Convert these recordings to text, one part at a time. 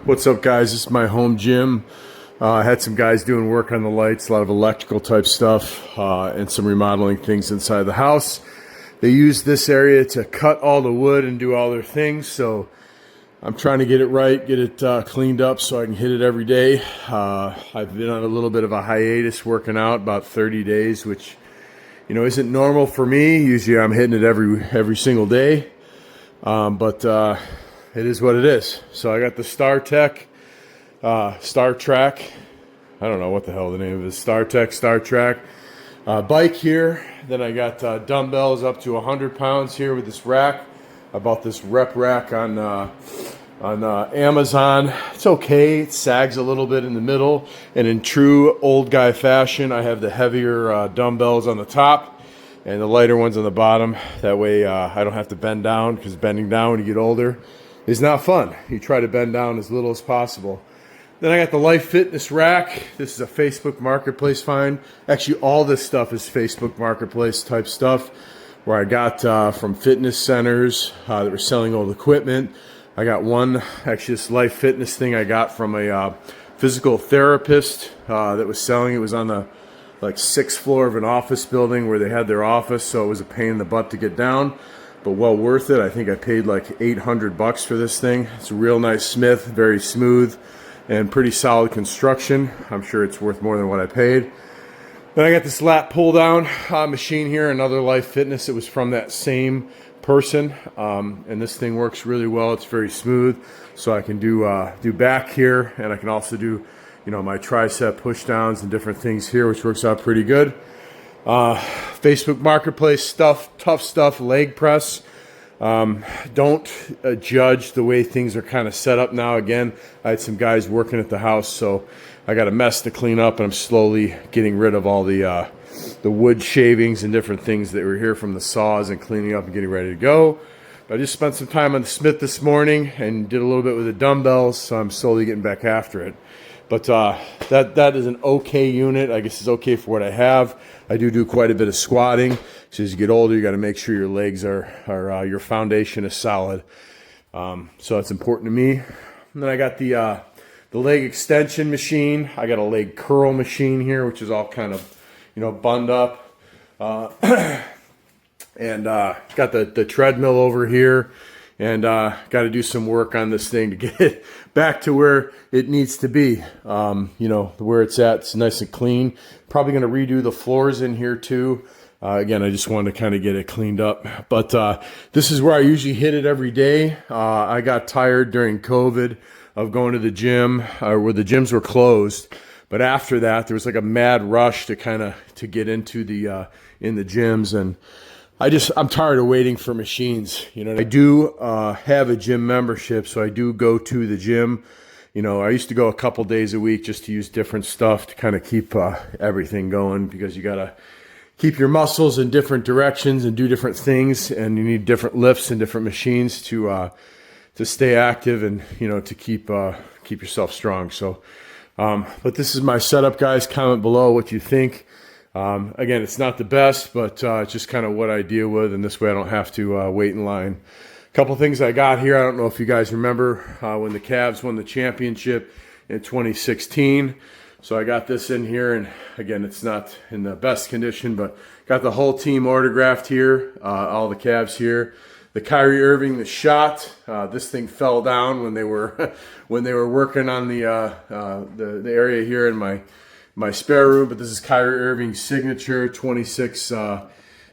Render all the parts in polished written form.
What's up, guys? This is my home gym. I had some guys doing work on the lights, a lot of electrical type stuff, and some remodeling things inside the house. They use this area to cut all the wood and do all their things, so I'm trying to get it right, get it cleaned up so I can hit it every day. I've been on a little bit of a hiatus working out, about 30 days, which, you know, isn't normal for me. Usually I'm hitting it every single day, but it is what it is. So I got the Star Trek, I don't know what the hell the name of it is, Star Trek bike here. Then I got dumbbells up to 100 pounds here with this rack. I bought this rep rack on Amazon. It's okay, it sags a little bit in the middle, and in true old guy fashion, I have the heavier dumbbells on the top and the lighter ones on the bottom. That way I don't have to bend down, because bending down when you get older is not fun. You try to bend down as little as possible. Then I got the Life Fitness rack. This is a Facebook Marketplace find. Actually, all this stuff is Facebook Marketplace type stuff, where I got from fitness centers that were selling old equipment. I got one, actually this Life Fitness thing I got from a physical therapist that was selling. It was on the sixth floor of an office building where they had their office, so it was a pain in the butt to get down, but well worth it. I think I paid like $800 for this thing. It's a real nice Smith, very smooth and pretty solid construction. I'm sure it's worth more than what I paid. Then I got this lat pull down machine here, another Life Fitness. It was from that same person, and this thing works really well. It's very smooth, so I can do back here, and I can also do, you know, my tricep push downs and different things here, which works out pretty good. Facebook Marketplace stuff, tough stuff, leg press. Don't judge the way things are kind of set up now. Again, I had some guys working at the house, so I got a mess to clean up, and I'm slowly getting rid of all the wood shavings and different things that were here from the saws, and cleaning up and getting ready to go. But I just spent some time on the Smith this morning and did a little bit with the dumbbells, so I'm slowly getting back after it. But that is an okay unit. I guess it's okay for what I have. I do quite a bit of squatting. So as you get older, you got to make sure your legs are your foundation is solid. So that's important to me. And then I got the leg extension machine. I got a leg curl machine here, which is all kind of, you know, bunned up. And got the treadmill over here. And got to do some work on this thing to get it back to where it needs to be. You know, where it's at, it's nice and clean. Probably going to redo the floors in here too. Again, I just wanted to kind of get it cleaned up. But this is where I usually hit it every day. I got tired during COVID of going to the gym, where the gyms were closed. But after that, there was like a mad rush to get into in the gyms, and I'm tired of waiting for machines. You know, I do have a gym membership, so I do go to the gym. You know, I used to go a couple days a week just to use different stuff to kind of keep everything going, because you got to keep your muscles in different directions and do different things, and you need different lifts and different machines to stay active and, you know, to keep yourself strong. So, but this is my setup, guys. Comment below what you think. Again, it's not the best, but it's just kind of what I deal with, and this way I don't have to wait in line. A couple things I got here. I don't know if you guys remember when the Cavs won the championship in 2016. So I got this in here, and again, it's not in the best condition, but got the whole team autographed here, all the Cavs here. The Kyrie Irving, the shot. This thing fell down when they were working on the area here in my spare room, but this is Kyrie Irving's signature 2016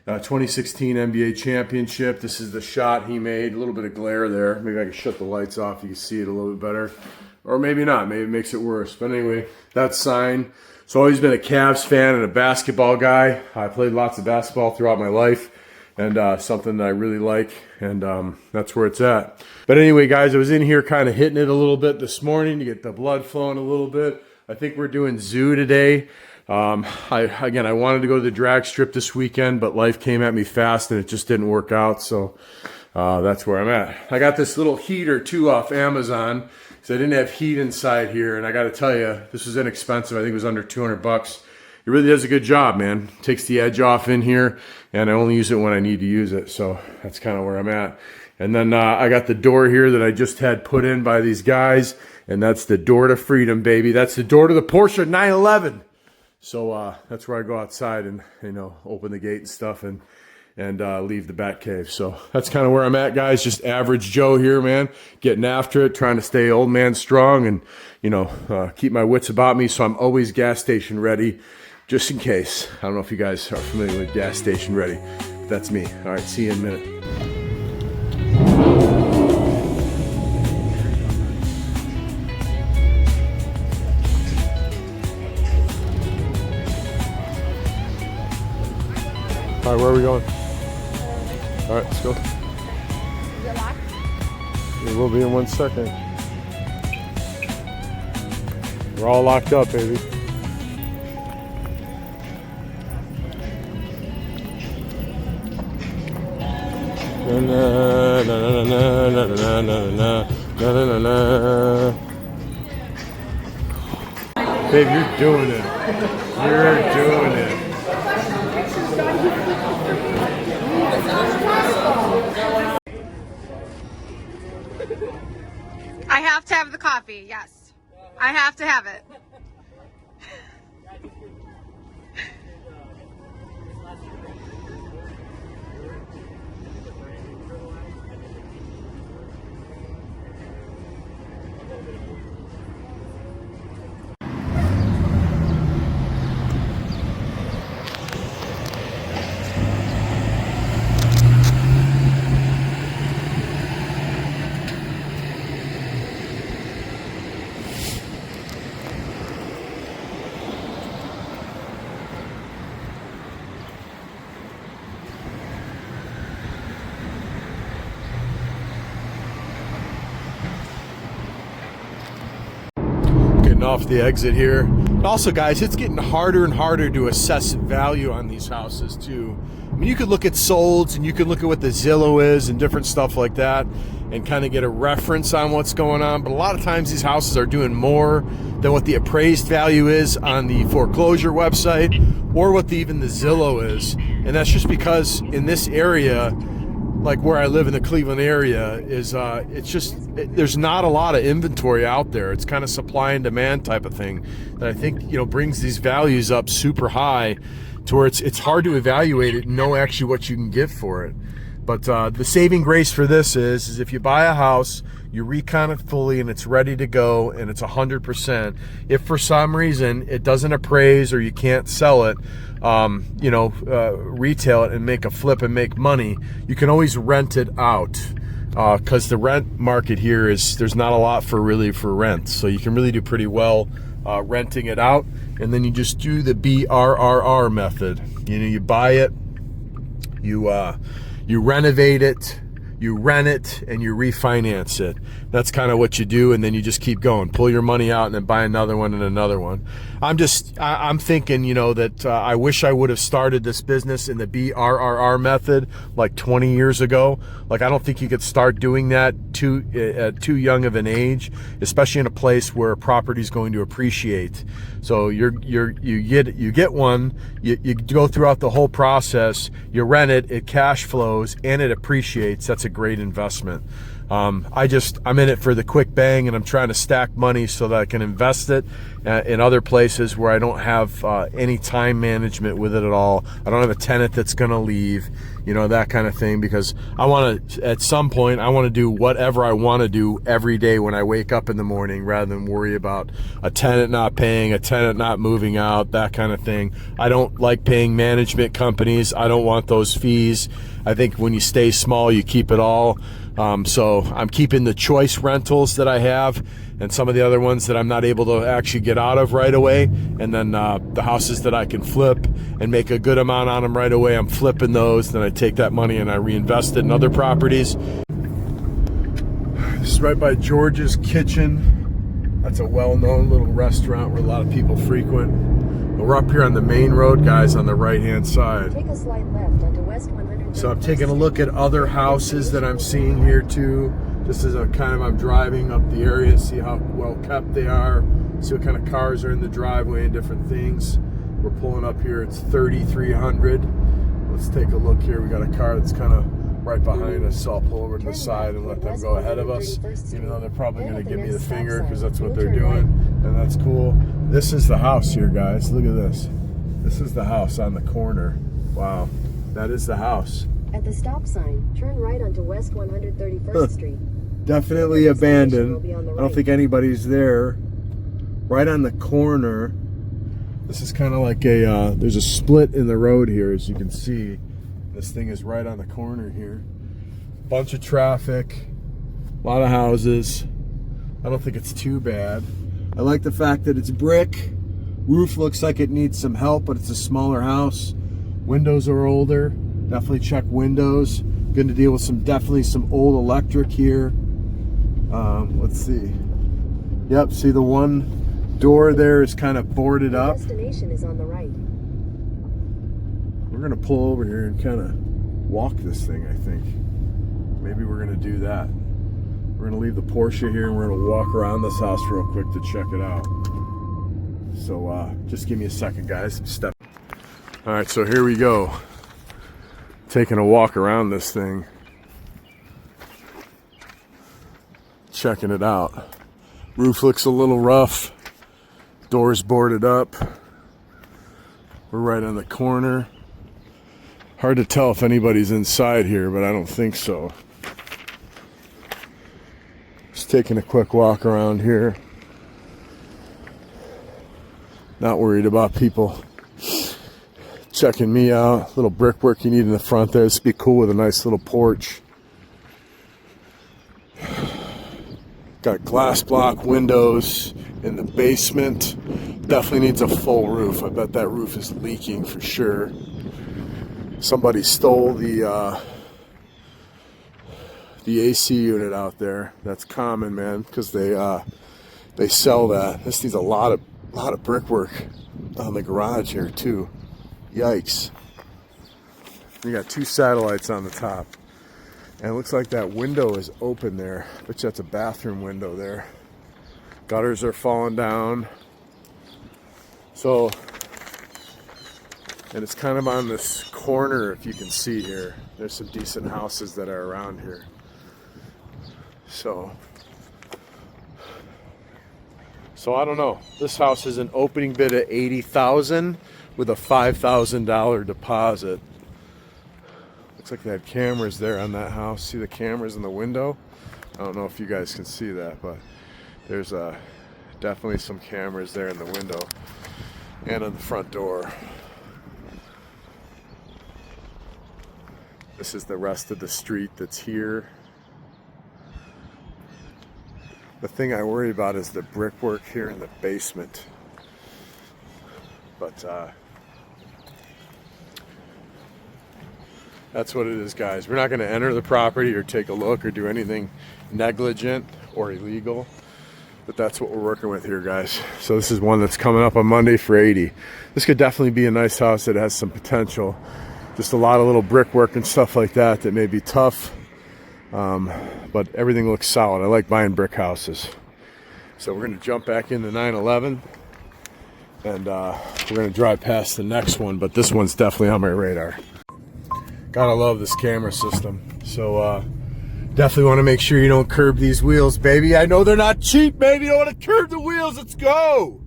NBA championship. This is the shot he made. A little bit of glare there. Maybe I can shut the lights off. You can see it a little bit better. Or maybe not. Maybe it makes it worse. But anyway, that's signed. So I've always been a Cavs fan and a basketball guy. I played lots of basketball throughout my life. and something that I really like, and that's where it's at. But anyway, guys, I was in here kind of hitting it a little bit this morning to get the blood flowing a little bit. I think we're doing zoo today. I wanted to go to the drag strip this weekend, but life came at me fast and it just didn't work out. So that's where I'm at. I got this little heater too off Amazon because I didn't have heat inside here, and I got to tell you, this was inexpensive. I think it was under 200 bucks. It really does a good job, man. Takes the edge off in here, and I only use it when I need to use it. So that's kind of where I'm at. And then I got the door here that I just had put in by these guys, and that's the door to freedom, baby. That's the door to the Porsche 911. So that's where I go outside and, open the gate and stuff and leave the bat cave. So that's kind of where I'm at, guys. Just average Joe here, man. Getting after it, trying to stay old man strong and, keep my wits about me. So I'm always gas station ready, just in case. I don't know if you guys are familiar with gas station ready, but that's me. All right, see you in a minute. All right, where are we going? All right, let's go. Is it locked? It will be in 1 second. We're all locked up, baby. Babe, you're doing it. You're doing it. I have to have the coffee, yes. I have to have it. Off the exit here. Also, guys, it's getting harder and harder to assess value on these houses too. I mean, you could look at solds and you could look at what the Zillow is and different stuff like that and kind of get a reference on what's going on. But a lot of times these houses are doing more than what the appraised value is on the foreclosure website or what even the Zillow is. And that's just because in this area, like where I live in the Cleveland area, is there's not a lot of inventory out there. It's kind of supply and demand type of thing that I think brings these values up super high to where it's hard to evaluate it and know actually what you can get for it. But the saving grace for this is if you buy a house, you recon it fully and it's ready to go and it's 100%. If for some reason it doesn't appraise or you can't sell it, retail it and make a flip and make money, you can always rent it out. Because the rent market here there's not a lot for rent. So you can really do pretty well renting it out. And then you just do the BRRR method. You buy it, you renovate it, you rent it, and you refinance it. That's kind of what you do, and then you just keep going. Pull your money out and then buy another one and another one. I'm thinking, that I wish I would have started this business in the BRRR method like 20 years ago. Like, I don't think you could start doing that at too young of an age, especially in a place where property is going to appreciate. So you get one, you go throughout the whole process, you rent it, it cash flows, and it appreciates. That's a great investment. I'm in it for the quick bang, and I'm trying to stack money so that I can invest it in other places where I don't have any time management with it at all. I don't have a tenant that's going to leave, that kind of thing, because at some point, I want to do whatever I want to do every day when I wake up in the morning rather than worry about a tenant not paying, a tenant not moving out, that kind of thing. I don't like paying management companies. I don't want those fees. I think when you stay small, you keep it all. So I'm keeping the choice rentals that I have and some of the other ones that I'm not able to actually get out of right away. And then the houses that I can flip and make a good amount on them right away, I'm flipping those. Then I take that money and I reinvest it in other properties. This is right by George's Kitchen. That's a well-known little restaurant where a lot of people frequent. But we're up here on the main road, guys, on the right-hand side. Take a slight left onto West 100. So I'm taking a look at other houses that I'm seeing here too. Just as a kind of, I'm driving up the area, see how well kept they are, see what kind of cars are in the driveway and different things. We're pulling up here, it's 3300. Let's take a look here. We got a car that's kind of right behind us, so I'll pull over to the side and let them go ahead of us, even though they're probably going to give me the finger because that's what they're doing, and that's cool. This is the house here, guys. Look at this. This is the house on the corner. Wow, that is the house. At the stop sign, turn right onto West 131st Street. Definitely abandoned. I don't think anybody's there. Right on the corner. This is kind of like a, there's a split in the road here, as you can see. This thing is right on the corner here. Bunch of traffic, a lot of houses. I don't think it's too bad. I like the fact that it's brick. Roof looks like it needs some help, but it's a smaller house. Windows are older. Definitely check windows. Going to deal with definitely some old electric here. Let's see. Yep, see the one door there is kind of boarded up. Destination is on the right. We're gonna pull over here and kind of walk this thing, I think. Maybe we're gonna do that. We're gonna leave the Porsche here and we're gonna walk around this house real quick to check it out. So just give me a second, guys. Step. All right, so here we go. Taking a walk around this thing. Checking it out. Roof looks a little rough. Doors boarded up. We're right on the corner. Hard to tell if anybody's inside here, but I don't think so. Just taking a quick walk around here. Not worried about people checking me out. Little brickwork you need in the front there. This would be cool with a nice little porch. Got glass block windows in the basement. Definitely needs a full roof. I bet that roof is leaking for sure. Somebody stole the AC unit out there. That's common, man, because they sell that. This needs a lot of brickwork on the garage here too. Yikes! You got two satellites on the top, and it looks like that window is open there. But that's a bathroom window there. Gutters are falling down. So, and it's kind of on this corner, if you can see here. There's some decent houses that are around here. So I don't know. This house is an opening bid at $80,000 with a $5,000 deposit. Looks like they had cameras there on that house. See the cameras in the window? I don't know if you guys can see that, but there's definitely some cameras there in the window and on the front door. This is the rest of the street that's here. The thing I worry about is the brickwork here in the basement. But that's what it is, guys. We're not going to enter the property or take a look or do anything negligent or illegal. But that's what we're working with here, guys. So this is one that's coming up on Monday for $80,000. This could definitely be a nice house that has some potential. Just a lot of little brickwork and stuff like that may be tough. But everything looks solid. I like buying brick houses. So we're going to jump back into 911. And we're going to drive past the next one. But this one's definitely on my radar. Gotta love this camera system. So definitely want to make sure you don't curb these wheels, baby. I know they're not cheap, baby. You don't want to curb the wheels. Let's go.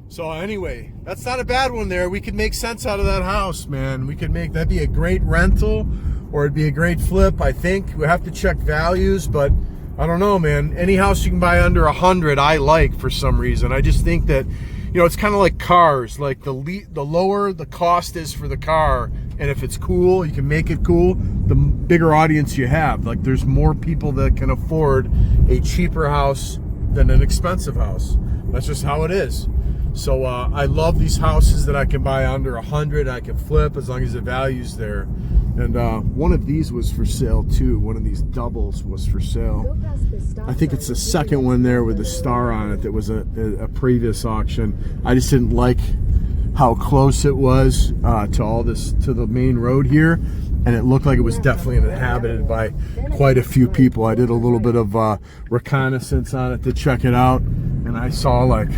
So anyway, that's not a bad one there. We could make sense out of that house, man. We could make, that'd be a great rental or it'd be a great flip. I think we have to check values, but I don't know, man. Any house you can buy under 100, I like for some reason. I just think that you know, it's kind of like cars. Like the lower the cost is for the car, and if it's cool, you can make it cool, the bigger audience you have. Like there's more people that can afford a cheaper house than an expensive house. That's just how it is. So I love these houses that I can buy under 100. I can flip as long as the value's there. And one of these was for sale too. One of these doubles was for sale. I think it's the second one there with the star on it that was a previous auction. I just didn't like how close it was to the main road here, and it looked like it was definitely inhabited by quite a few people. I did a little bit of reconnaissance on it to check it out, and I saw, like,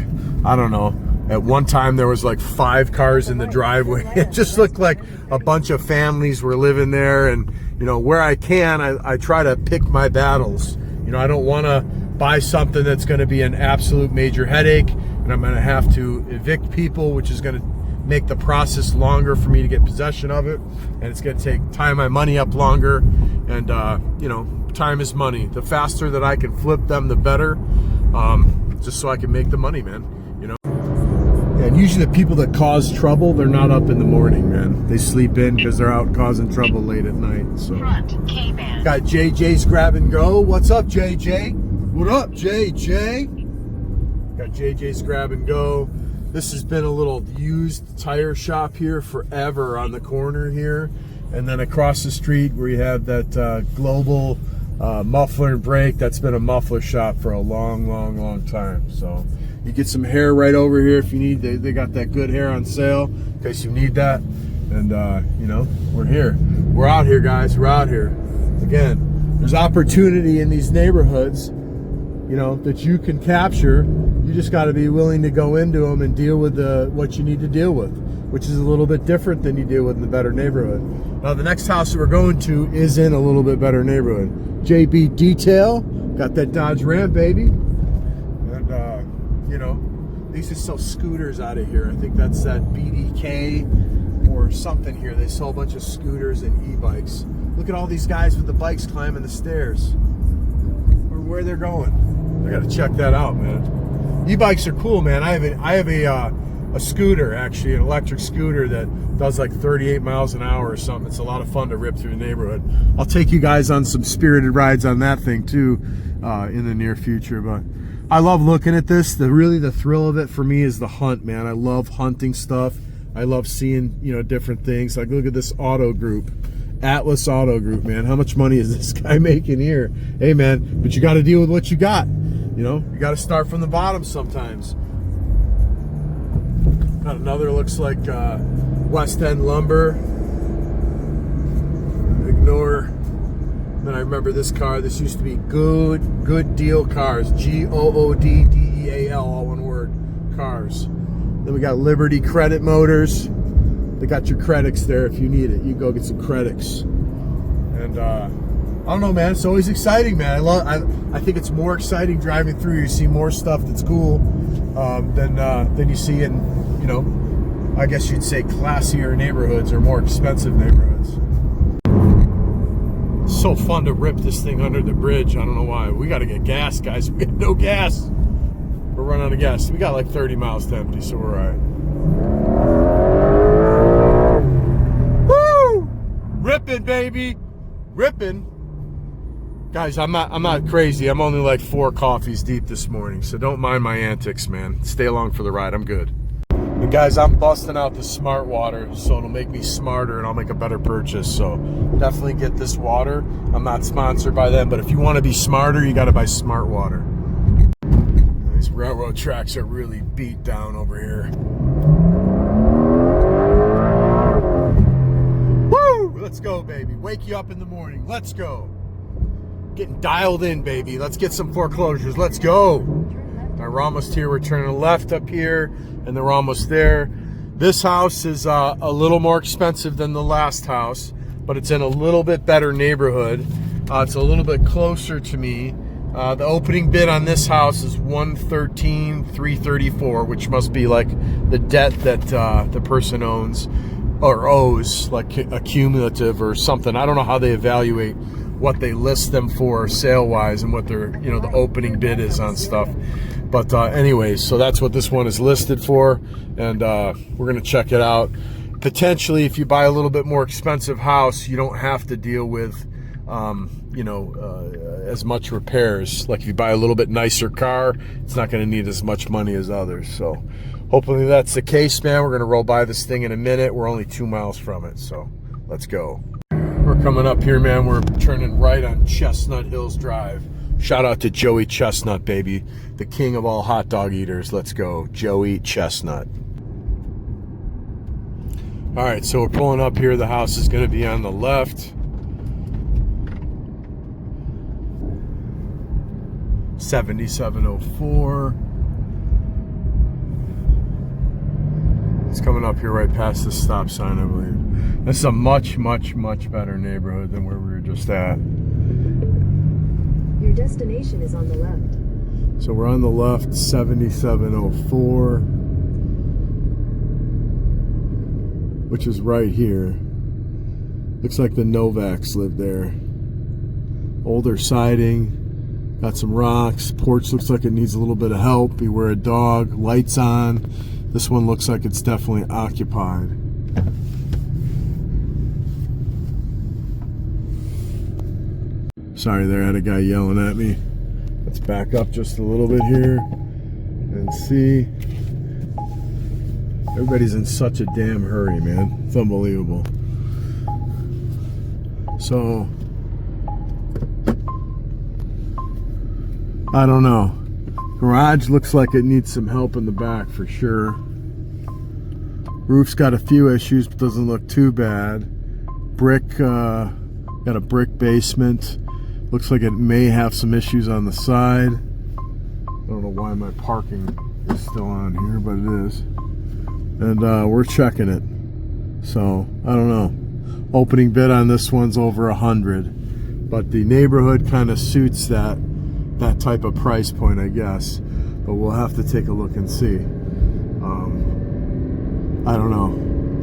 I don't know, at one time there was like 5 cars in the driveway. It just looked like a bunch of families were living there. And you know, where I can, I try to pick my battles. You know, I don't want to buy something that's going to be an absolute major headache, and I'm going to have to evict people, which is going to make the process longer for me to get possession of it, and it's going to tie my money up longer. And you know, time is money. The faster that I can flip them, the better, just so I can make the money, man. You know, and usually the people that cause trouble, they're not up in the morning, man. They sleep in because they're out causing trouble late at night. So got JJ's Grab and Go. What's up, JJ? What up, JJ? Got JJ's Grab and Go. This has been a little used tire shop here forever on the corner here. And then across the street where you have that Global muffler and brake, that's been a muffler shop for a long time. So you get some hair right over here if you need. They got that good hair on sale in case you need that. And you know, we're here. We're out here, guys. We're out here. Again, there's opportunity in these neighborhoods, you know, that you can capture. You just got to be willing to go into them and deal with what you need to deal with, which is a little bit different than you deal with in the better neighborhood. Now, the next house that we're going to is in a little bit better neighborhood. JB Detail, got that Dodge Ram, baby. And, you know, these just sell scooters out of here. I think that's that BDK or something here. They sell a bunch of scooters and e-bikes. Look at all these guys with the bikes climbing the stairs. Where they're going. I got to check that out, man. E-bikes are cool, man. I have a scooter, actually, an electric scooter that does like 38 miles an hour or something. It's a lot of fun to rip through the neighborhood. I'll take you guys on some spirited rides on that thing too in the near future. But I love looking at this. The thrill of it for me is the hunt, man. I love hunting stuff. I love seeing, you know, different things. Like, look at this auto group. Atlas Auto Group, man. How much money is this guy making here? Hey, man, but you got to deal with what you got. You know, you got to start from the bottom sometimes. Got another, looks like West End Lumber. Ignore. Then I remember this car. This used to be Good Deal Cars. GOODDEAL, all one word. Cars. Then we got Liberty Credit Motors. They got your credits there if you need it. You go get some credits. And I don't know, man. It's always exciting, man. I think it's more exciting driving through. You see more stuff that's cool than you see in, you know, I guess you'd say classier neighborhoods or more expensive neighborhoods. It's so fun to rip this thing under the bridge. I don't know why. We got to get gas, guys. We have no gas. We're running out of gas. We got like 30 miles to empty, so we're all right. Ripping, baby, ripping. Guys, I'm not crazy. I'm only like 4 coffees deep this morning, so don't mind my antics, man. Stay along for the ride. I'm good. And guys, I'm busting out the smart water, so it'll make me smarter and I'll make a better purchase. So definitely get this water. I'm not sponsored by them, but if you want to be smarter, you got to buy smart water. These railroad tracks are really beat down over here. Let's go, baby. Wake you up in the morning. Let's go. Getting dialed in, baby. Let's get some foreclosures. Let's go. We're almost here. We're turning left up here, and then we're almost there. This house is a little more expensive than the last house, but it's in a little bit better neighborhood. It's a little bit closer to me. The opening bid on this house is $113,334, which must be like the debt that the person owes, like a cumulative or something. I don't know how they evaluate what they list them for sale wise and what their, you know, the opening bid is on stuff. But anyways, so that's what this one is listed for, and we're gonna check it out. Potentially, if you buy a little bit more expensive house, you don't have to deal with you know, as much repairs. Like if you buy a little bit nicer car, it's not going to need as much money as others. So hopefully that's the case, man. We're going to roll by this thing in a minute. We're only 2 miles from it, so let's go. We're coming up here, man. We're turning right on Chestnut Hills Drive. Shout out to Joey Chestnut, baby, the king of all hot dog eaters. Let's go, Joey Chestnut. All right, so we're pulling up here. The house is going to be on the left. 7704. It's coming up here right past the stop sign, I believe. This is a much, much, much better neighborhood than where we were just at. Your destination is on the left. So we're on the left, 7704, which is right here. Looks like the Novaks live there. Older siding. Got some rocks. Porch looks like it needs a little bit of help. Beware a dog. Lights on. This one looks like it's definitely occupied. Sorry there, I had a guy yelling at me. Let's back up just a little bit here and see. Everybody's in such a damn hurry, man. It's unbelievable. So I don't know. Garage looks like it needs some help in the back for sure. Roof's got a few issues, but doesn't look too bad. Brick, got a brick basement. Looks like it may have some issues on the side. I don't know why my parking is still on here, but it is. And we're checking it. So, I don't know. Opening bid on this one's over 100. But the neighborhood kind of suits that type of price point, I guess, but we'll have to take a look and see. I don't know.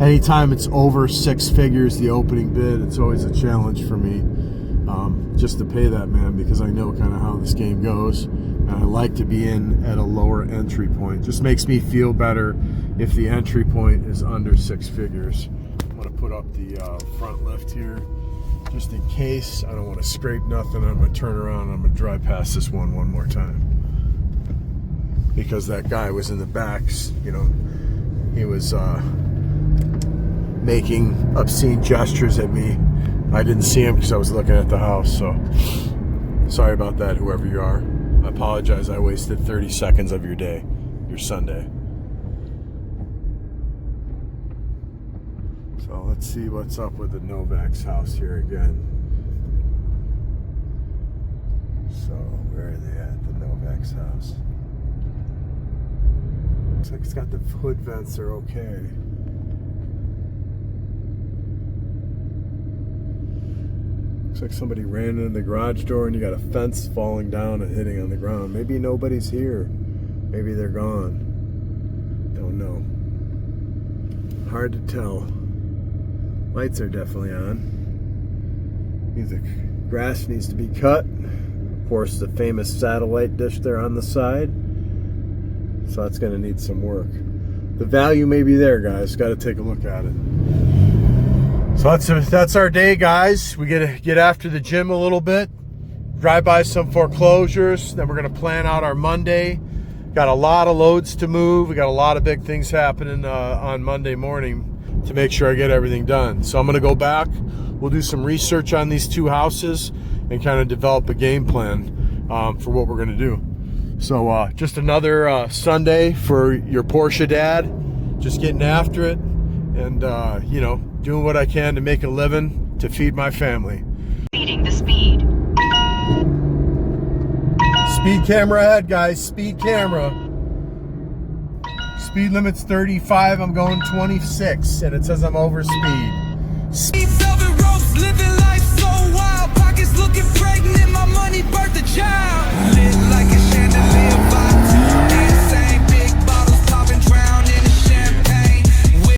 Anytime it's over 6 figures, the opening bid, it's always a challenge for me, just to pay that, man, because I know kind of how this game goes, and I like to be in at a lower entry point. Just makes me feel better if the entry point is under 6 figures. I'm gonna put up the front lift here, just in case. I don't want to scrape nothing. I'm going to turn around and I'm going to drive past this one more time. Because that guy was in the back, you know, he was making obscene gestures at me. I didn't see him because I was looking at the house, so sorry about that, whoever you are. I apologize. I wasted 30 seconds of your day, your Sunday. So let's see what's up with the Novak's house here again. So where are they at? The Novak's house. Looks like it's got the hood vents are okay. Looks like somebody ran into the garage door and you got a fence falling down and hitting on the ground. Maybe nobody's here. Maybe they're gone. Don't know. Hard to tell. Lights are definitely on. The grass needs to be cut. Of course, the famous satellite dish there on the side. So that's going to need some work. The value may be there, guys. Got to take a look at it. So that's our day, guys. We get after the gym a little bit, drive by some foreclosures. Then we're going to plan out our Monday. Got a lot of loads to move. We got a lot of big things happening on Monday morning to make sure I get everything done. So I'm going to go back. We'll do some research on these 2 houses and kind of develop a game plan for what we're going to do. So just another Sunday for your Porsche dad. Just getting after it and, you know, doing what I can to make a living to feed my family. Exceeding the speed. Speed camera ahead, guys. Speed camera. Speed limit's 35. I'm going 26, and it says I'm over speed.